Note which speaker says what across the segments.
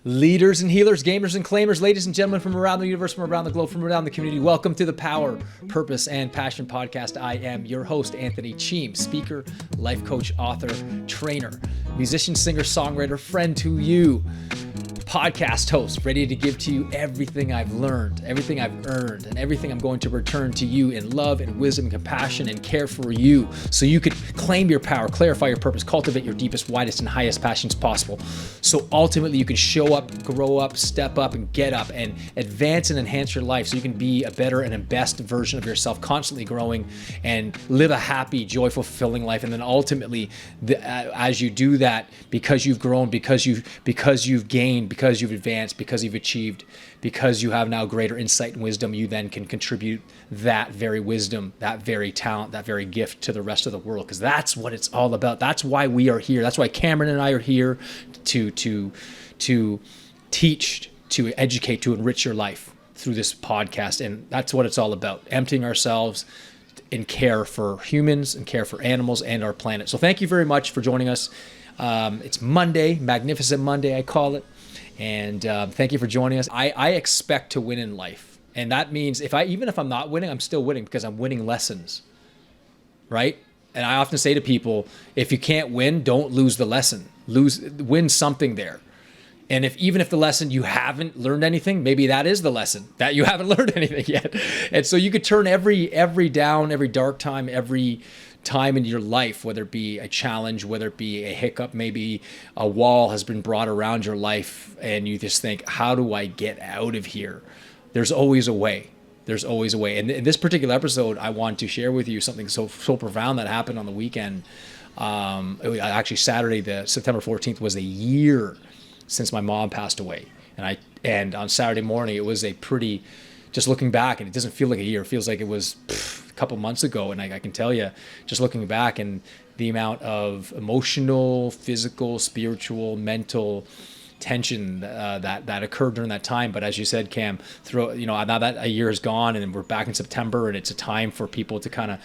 Speaker 1: Leaders and healers, gamers and claimers, ladies and gentlemen from around the universe, from around the globe, from around the community, welcome to the Power, Purpose, and Passion Podcast. I am your host, Anthony Cheam, speaker, life coach, author, trainer, musician, singer, songwriter, friend to you, podcast host, ready to give to you everything I've learned, everything I've earned, and everything I'm going to return to you in love and wisdom and compassion and care for you so you could claim your power, clarify your purpose, cultivate your deepest, widest, and highest passions possible. So ultimately you can show up, grow up, step up, and get up and advance and enhance your life so you can be a better and a best version of yourself, constantly growing and live a happy, joyful, fulfilling life. And then ultimately, as you do that, because you've grown, because you've gained, because you've advanced, because you've achieved, because you have now greater insight and wisdom, you then can contribute that very wisdom, that very talent, that very gift to the rest of the world. Because that's what it's all about. That's why we are here. That's why Cameron and I are here to teach, to educate, to enrich your life through this podcast. And that's what it's all about. Emptying ourselves in care for humans and care for animals and our planet. So thank you very much for joining us. It's Monday, Magnificent Monday, I call it. And thank you for joining us. I expect to win in life. And that means even if I'm not winning, I'm still winning because I'm winning lessons, right? And I often say to people, if you can't win, don't lose the lesson. Win something there. And even if the lesson you haven't learned anything, maybe that is the lesson, that you haven't learned anything yet. And so you could turn every down, every dark time, every time in your life, whether it be a challenge, whether it be a hiccup, maybe a wall has been brought around your life and you just think, how do I get out of here? There's always a way. There's always a way. And in this particular episode, I want to share with you something so profound that happened on the weekend. Actually, Saturday, the September 14th was a year since my mom passed away. And on Saturday morning, it was a pretty, just looking back, and it doesn't feel like a year. It feels like it was a couple months ago. And I can tell you, just looking back, and the amount of emotional, physical, spiritual, mental tension that occurred during that time. But as you said, Cam, now that a year is gone and we're back in September, and it's a time for people to kind of,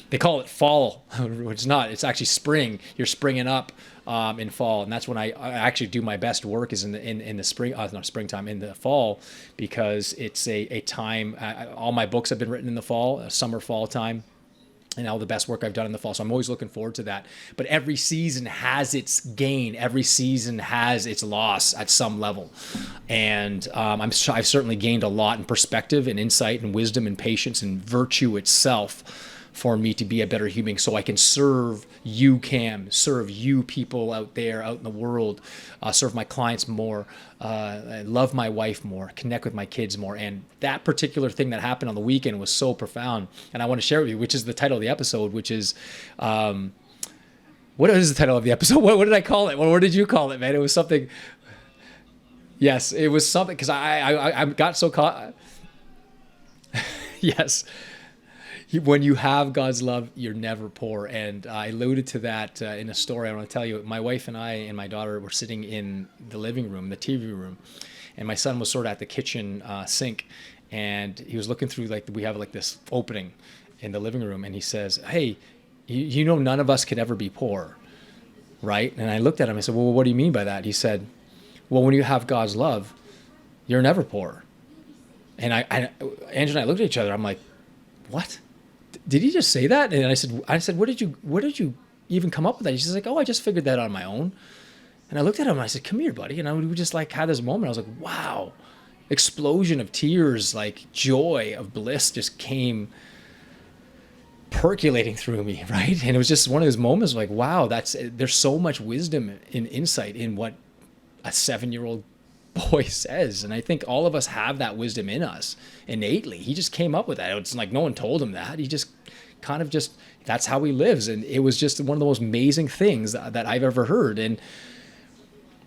Speaker 1: they call it fall, which is not, it's actually spring. You're springing up in fall. And that's when I actually do my best work, is in the spring, not springtime, in the fall, because it's a time, all my books have been written in the fall, summer, fall time. And all the best work I've done in the fall. So I'm always looking forward to that. But every season has its gain. Every season has its loss at some level. And I've certainly gained a lot in perspective and insight and wisdom and patience and virtue itself for me to be a better human, so I can serve you, Cam, serve you people out there, out in the world, serve my clients more, love my wife more, connect with my kids more. And that particular thing that happened on the weekend was so profound. And I want to share with you, which is the title of the episode, which is, what is the title of the episode? What did I call it? What did you call it, man? It was something. Yes, it was something, because I got so caught. Yes. When you have God's love, you're never poor. And I alluded to that in a story. I want to tell you, my wife and I and my daughter were sitting in the living room, the TV room, and my son was sort of at the kitchen sink, and he was looking through, we have this opening in the living room, and he says, "Hey, you know, none of us could ever be poor, right?" And I looked at him, I said, "Well, what do you mean by that?" He said, "Well, when you have God's love, you're never poor." And Angela and I looked at each other. I'm like, "What? Did he just say that?" And I said, where did you even come up with that? She's like, "Oh, I just figured that on my own." And I looked at him and I said, "Come here, buddy." And we just had this moment. I was like, wow, explosion of tears, joy of bliss just came percolating through me, right? And it was just one of those moments wow, there's so much wisdom and insight in what a 7-year-old boy says. And I think all of us have that wisdom in us innately. He just came up with that. It's like no one told him that. He just that's how he lives. And it was just one of the most amazing things that I've ever heard. And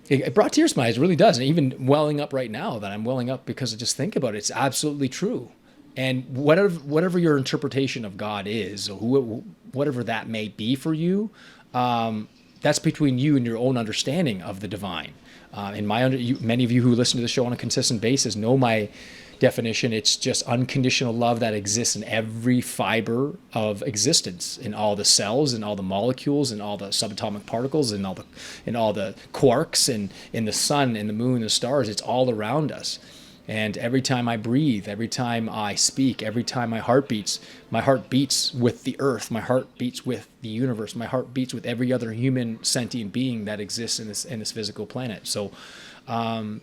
Speaker 1: it brought tears to my eyes. It really does. And even welling up right now, that I'm welling up because I just think about it. It's absolutely true. And whatever your interpretation of God is, or whatever that may be for you, that's between you and your own understanding of the divine. And many of you who listen to the show on a consistent basis know my definition, it's just unconditional love that exists in every fiber of existence, in all the cells, in all the molecules, in all the subatomic particles, in all the quarks, and in the sun, in the moon, the stars. It's all around us. And every time I breathe, every time I speak, every time my heart beats with the earth, my heart beats with the universe, my heart beats with every other human sentient being that exists in this physical planet. So, I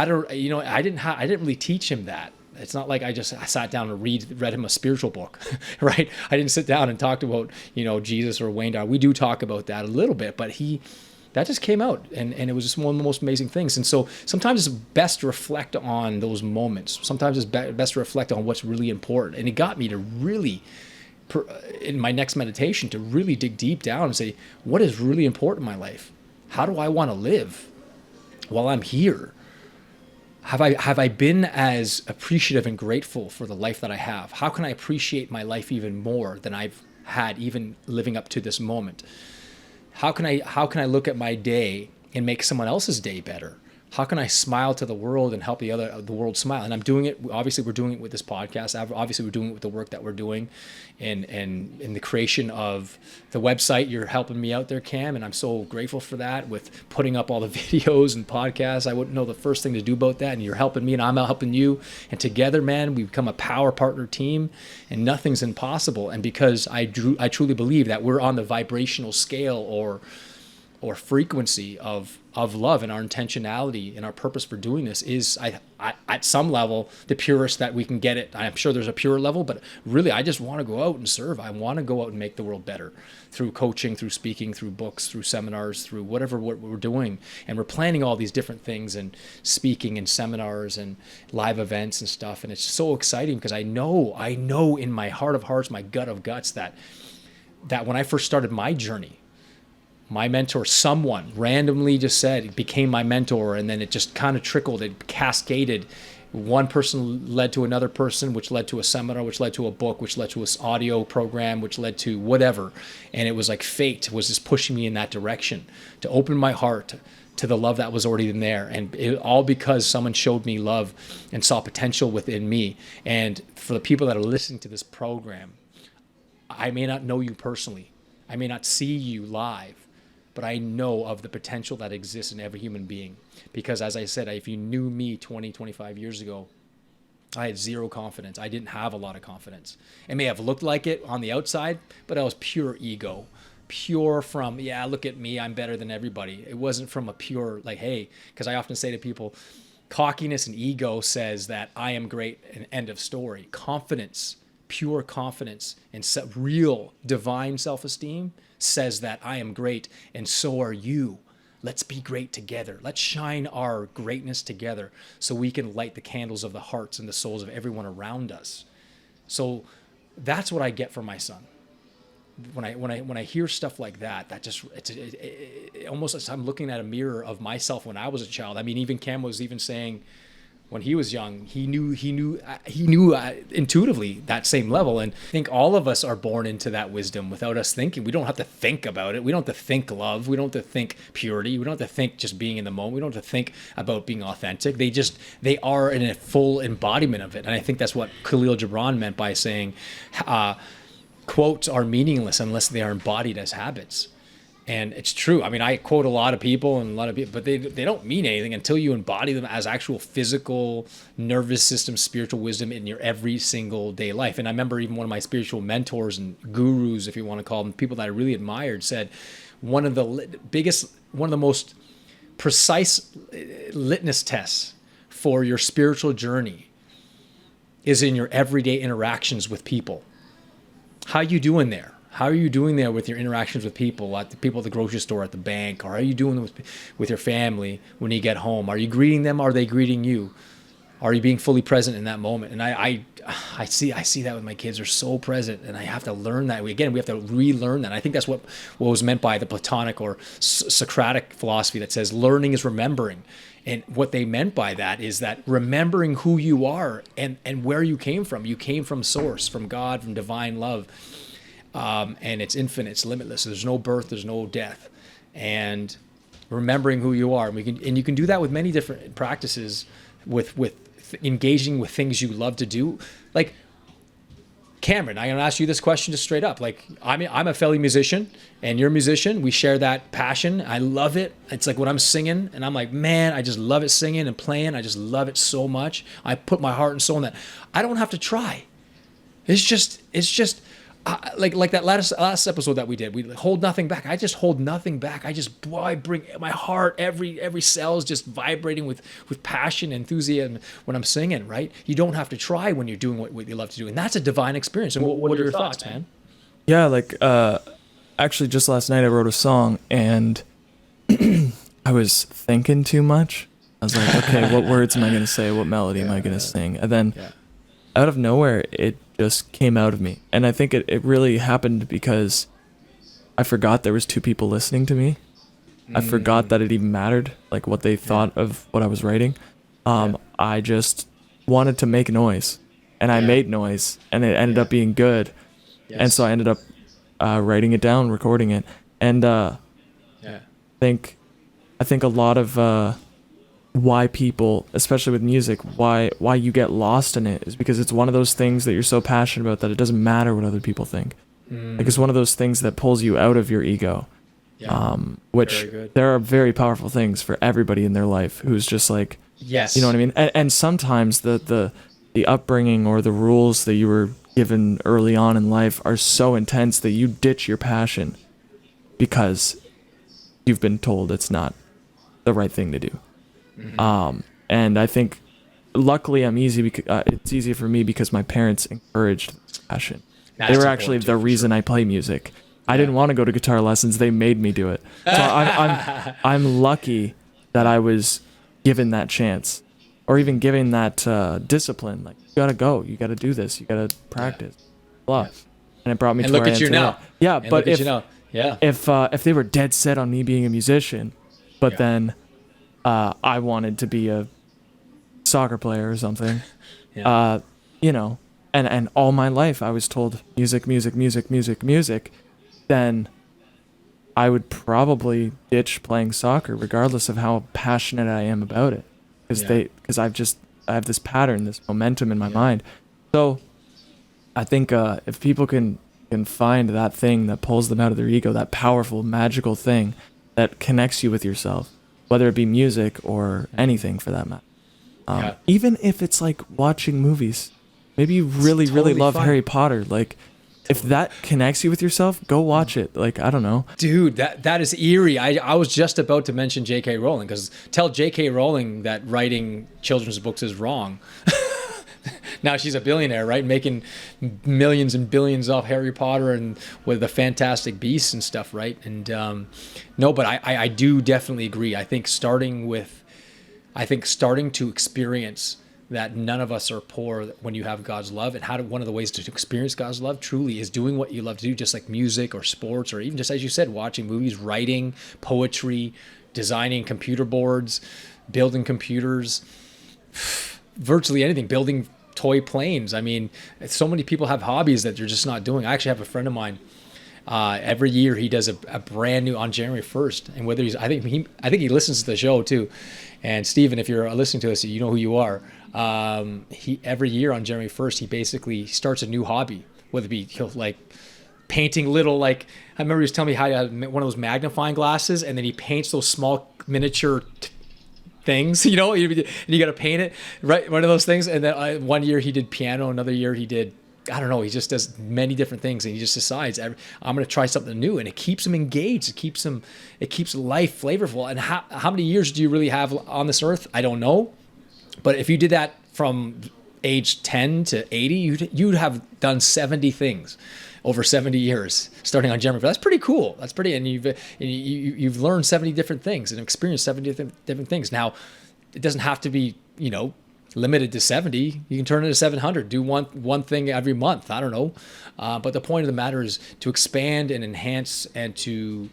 Speaker 1: don't, I didn't really teach him that. It's not like I sat down and read him a spiritual book, right? I didn't sit down and talk about, Jesus or Wayne Dyer. We do talk about that a little bit, but that just came out, and it was just one of the most amazing things. And so sometimes it's best to reflect on those moments. Sometimes it's best to reflect on what's really important. And it got me to really, in my next meditation, to really dig deep down and say, what is really important in my life? How do I want to live while I'm here? Have I been as appreciative and grateful for the life that I have? How can I appreciate my life even more than I've had even living up to this moment? How can I look at my day and make someone else's day better? How can I smile to the world and help the world smile? And I'm doing it. Obviously, we're doing it with this podcast. Obviously, we're doing it with the work that we're doing, and in the creation of the website. You're helping me out there, Cam, and I'm so grateful for that. With putting up all the videos and podcasts, I wouldn't know the first thing to do about that. And you're helping me, and I'm out helping you. And together, man, we become a power partner team, and nothing's impossible. And because I truly believe that we're on the vibrational scale or frequency of love, and our intentionality and our purpose for doing this is at some level the purest that we can get it. I'm sure there's a pure level, but really I just want to go out and serve. I want to go out and make the world better through coaching, through speaking, through books, through seminars, through what we're doing. And we're planning all these different things, and speaking and seminars and live events and stuff. And it's so exciting because I know in my heart of hearts, my gut of guts, that when I first started my journey, my mentor, someone randomly just said, it became my mentor, and then it just kind of trickled, it cascaded. One person led to another person, which led to a seminar, which led to a book, which led to an audio program, which led to whatever. And it was like fate was just pushing me in that direction, to open my heart to the love that was already in there. And it, all because someone showed me love and saw potential within me. And for the people that are listening to this program, I may not know you personally, I may not see you live, but I know of the potential that exists in every human being. Because as I said, if you knew me 20, 25 years ago, I had zero confidence. I didn't have a lot of confidence. It may have looked like it on the outside, but I was pure ego. Pure from, look at me, I'm better than everybody. It wasn't from a pure, like, hey, because I often say to people, cockiness and ego says that I am great and end of story. Confidence, pure confidence, and real divine self-esteem says that I am great and so are you. Let's be great together. Let's shine our greatness together so we can light the candles of the hearts and the souls of everyone around us. So that's what I get from my son. When I hear stuff like that, that just it almost as I'm looking at a mirror of myself when I was a child. I mean, even Cam was even saying, when he was young, he knew intuitively that same level. And I think all of us are born into that wisdom without us thinking. We don't have to think about it. We don't have to think love. We don't have to think purity. We don't have to think just being in the moment. We don't have to think about being authentic. They are in a full embodiment of it. And I think that's what Khalil Gibran meant by saying, quotes are meaningless unless they are embodied as habits. And it's true. I mean, I quote a lot of people, but they don't mean anything until you embody them as actual physical, nervous system, spiritual wisdom in your every single day life. And I remember even one of my spiritual mentors and gurus, if you want to call them, people that I really admired, said one of the most precise litmus tests for your spiritual journey is in your everyday interactions with people. How you doing there? How are you doing there with your interactions with people, at the grocery store, at the bank? Or how are you doing with your family when you get home? Are you greeting them? Are they greeting you? Are you being fully present in that moment? And I see that with my kids. They're so present, and I have to learn that. We have to relearn that. I think that's what was meant by the Platonic or Socratic philosophy that says learning is remembering. And what they meant by that is that remembering who you are and where you came from. You came from source, from God, from divine love. And it's infinite, it's limitless. There's no birth, there's no death. And remembering who you are. And you can do that with many different practices with engaging with things you love to do. Like, Cameron, I'm gonna ask you this question just straight up. Like, I'm a fellow musician, and you're a musician. We share that passion. I love it. It's like when I'm singing, and I'm like, man, I just love it singing and playing. I just love it so much. I put my heart and soul in that. I don't have to try. It's just like that last episode that we did. We hold nothing back. I just hold nothing back. I bring my heart, every cell is just vibrating with passion, enthusiasm when I'm singing. Right? You don't have to try when you're doing what you love to do, and that's a divine experience. And what are your thoughts, man?
Speaker 2: Yeah, like actually, just last night I wrote a song, and I was thinking too much. I was like, okay, what words am I going to say? What melody am I going to sing? And then out of nowhere, it just came out of me. And I think it really happened because I forgot there was two people listening to me. I forgot that it even mattered, like what they thought of what I was writing. I just wanted to make noise, and I made noise, and it ended up being good. And so I ended up writing it down, recording it. And I think a lot of why people, especially with music, why you get lost in it is because it's one of those things that you're so passionate about that it doesn't matter what other people think. Like, it's one of those things that pulls you out of your ego. Which there are very powerful things for everybody in their life who's just like, you know what I mean? And sometimes the upbringing or the rules that you were given early on in life are so intense that you ditch your passion because you've been told it's not the right thing to do. And I think luckily it's easy for me because my parents encouraged passion. They were actually the reason I play music. I didn't want to go to guitar lessons. They made me do it. So I'm lucky that I was given that chance, or even given that discipline. Like, you gotta go, you gotta do this, you gotta practice, blah. And it brought me to where I am today. Now. Yeah, and but if they were dead set on me being a musician, but then I wanted to be a soccer player or something, you know, and all my life I was told music, then I would probably ditch playing soccer regardless of how passionate I am about it, because I have this pattern, this momentum in my mind. So I think if people can find that thing that pulls them out of their ego, that powerful, magical thing that connects you with yourself, whether it be music or anything for that matter. Even if it's like watching movies, maybe you really love fun. Harry Potter. Like, if that connects you with yourself, go watch it. Like, I don't know.
Speaker 1: Dude, that is eerie. I was just about to mention J.K. Rowling, because tell J.K. Rowling that writing children's books is wrong. Now she's a billionaire, right? Making millions and billions off Harry Potter and with the Fantastic Beasts and stuff, right? And no, but I do definitely agree. I think starting to experience that none of us are poor when you have God's love, and one of the ways to experience God's love truly is doing what you love to do, just like music or sports, or even just, as you said, watching movies, writing, poetry, designing computer boards, building computers, virtually anything, building toy planes. I mean, so many people have hobbies that they're just not doing. I actually have a friend of mine. Every year he does a brand new on January 1st, and whether I think he listens to the show too. And Stephen, if you're listening to us, you know who you are. He every year on January 1st, he basically starts a new hobby, whether it be he'll like painting little, like, I remember he was telling me how he had one of those magnifying glasses, and then he paints those small miniature things, you know, and you got to paint it, right? One of those things. And then one year he did piano, another year he did, I don't know, he just does many different things, and he just decides, I'm going to try something new, and it keeps him engaged. It keeps life flavorful. And how many years do you really have on this earth? I don't know. But if you did that from age 10 to 80, you'd have done 70 things over 70 years, starting on January. That's pretty cool. That's pretty, and you've learned 70 different things and experienced 70 different things. Now, it doesn't have to be, limited to 70. You can turn it to 700. Do one thing every month. I don't know. But the point of the matter is to expand and enhance and to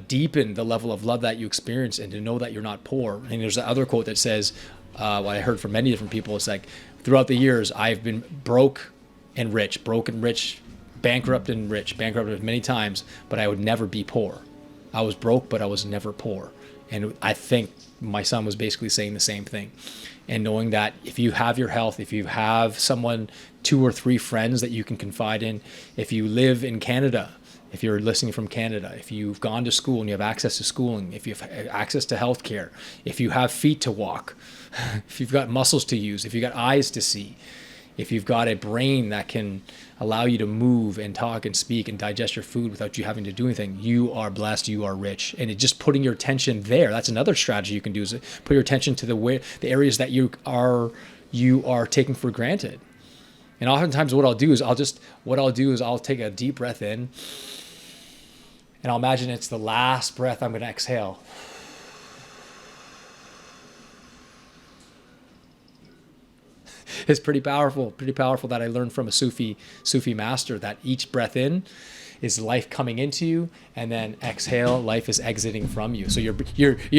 Speaker 1: deepen the level of love that you experience, and to know that you're not poor. And there's that other quote that says, what I heard from many different people, it's like, throughout the years, I've been broke and rich, bankrupt many times, but I would never be poor. I was broke, but I was never poor. And I think my son was basically saying the same thing. And knowing that if you have your health, if you have someone, 2 or 3 friends that you can confide in, if you live in Canada, if you're listening from Canada, if you've gone to school and you have access to schooling, if you have access to healthcare, if you have feet to walk, if you've got muscles to use, if you've got eyes to see, if you've got a brain that can allow you to move and talk and speak and digest your food without you having to do anything, you are blessed, you are rich. And it just putting your attention there, that's another strategy you can do, is put your attention to the areas that you are taking for granted. And oftentimes what I'll do is I'll take a deep breath in, and I'll imagine it's the last breath I'm going to exhale. It's pretty powerful that I learned from a Sufi master, that each breath in is life coming into you, and then exhale, life is exiting from you. So you're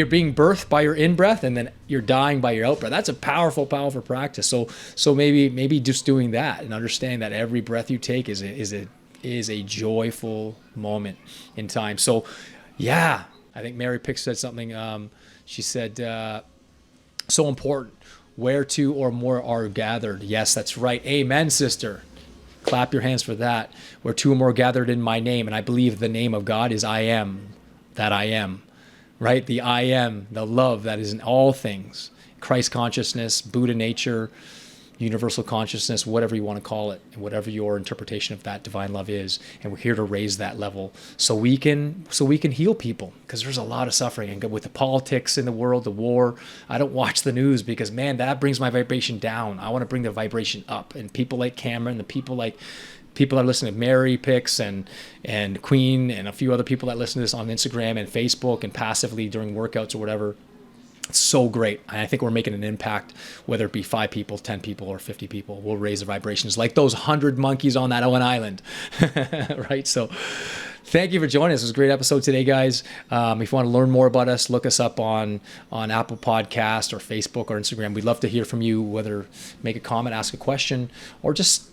Speaker 1: being birthed by your in-breath, and then you're dying by your out-breath. That's a powerful practice. So maybe just doing that and understanding that every breath you take is a joyful moment in time. So yeah, I think Mary Pick said something. She said, so important. Where 2 or more are gathered. Yes, that's right. Amen, sister. Clap your hands for that. Where 2 or more gathered in my name. And I believe the name of God is I am that I am, right? The I am, the love that is in all things. Christ consciousness, Buddha nature, universal consciousness, whatever you want to call it, and whatever your interpretation of that divine love is. And we're here to raise that level so we can heal people, because there's a lot of suffering. And with the politics in the world, the war, I don't watch the news because, man, that brings my vibration down. I want to bring the vibration up. And people like Cameron, the people that listen to Mary Picks and Queen and a few other people that listen to this on Instagram and Facebook and passively during workouts or whatever, so great. And I think we're making an impact, whether it be 5 people, 10 people, or 50 people. We'll raise the vibrations like those 100 monkeys on that one island. Right? So thank you for joining us. It was a great episode today, guys. If you want to learn more about us, look us up on Apple Podcast or Facebook or Instagram. We'd love to hear from you, whether make a comment, ask a question, or just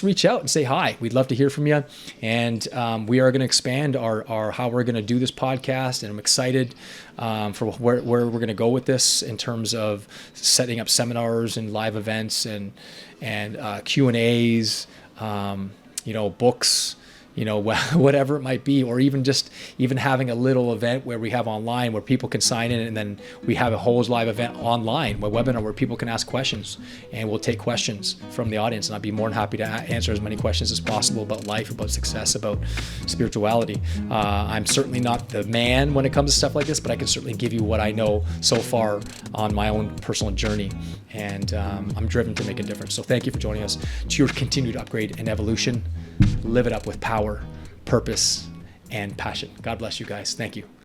Speaker 1: reach out and say hi. We'd love to hear from you. And we are going to expand our how we're going to do this podcast. And I'm excited for where we're going to go with this in terms of setting up seminars and live events and Q&As, books, whatever it might be, or even having a little event where we have online where people can sign in, and then we have a whole live event online, a webinar where people can ask questions, and we'll take questions from the audience. And I'd be more than happy to answer as many questions as possible about life, about success, about spirituality. I'm certainly not the man when it comes to stuff like this, but I can certainly give you what I know so far on my own personal journey. And I'm driven to make a difference. So thank you for joining us to your continued upgrade and evolution. Live it up with power, purpose, and passion. God bless you guys. Thank you.